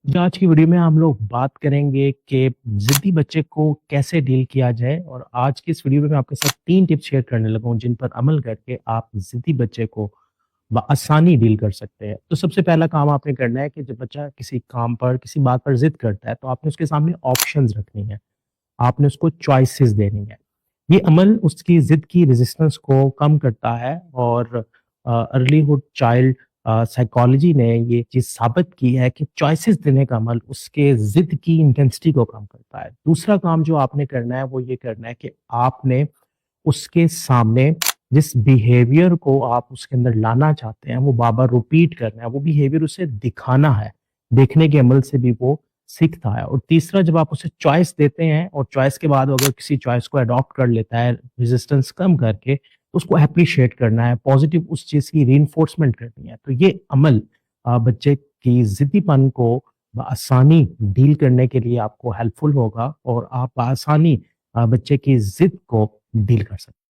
जी, आज की वीडियो में हम लोग बात करेंगे कि ज़िद्दी बच्चे को कैसे डील किया जाए। और आज की इस वीडियो में मैं आपके साथ 3 टिप्स शेयर करने लगा हूँ जिन पर अमल करके आप ज़िद्दी बच्चे को बआसानी डील कर सकते हैं। तो सबसे पहला काम आपने करना है कि जब बच्चा किसी काम पर, किसी बात पर ज़िद करता है तो आपने उसके सामने ऑप्शंस रखनी है। आपने उसको चॉइसेस देनी है। ये अमल उसकी ज़िद की रेजिस्टेंस को कम करता है और अर्लीहुड चाइल्ड साइकोलॉजी ने ये चीज़ साबित की है कि चॉइसेस देने का अमल उसके ज़िद की इंटेंसिटी को कम करता है। दूसरा काम जो आपने करना है वो ये करना है कि आपने उसके सामने जिस बिहेवियर को आप उसके अंदर लाना चाहते हैं वो बार-बार रिपीट करना है, वो बिहेवियर उसे दिखाना है। देखने के अमल से भी वो सीखता है। और तीसरा, जब आप उसे चॉइस देते हैं और चॉइस के बाद अगर किसी चॉइस को अडॉप्ट कर लेता है रेजिस्टेंस कम करके, तो उसको एप्रिशिएट करना है, पॉजिटिव उस चीज़ की रिइंफोर्समेंट करनी है। तो ये अमल बच्चे की ज़िद्दीपन को बआसानी डील करने के लिए आपको हेल्पफुल होगा और आप बआसानी बच्चे की ज़िद को डील कर सकते हैं।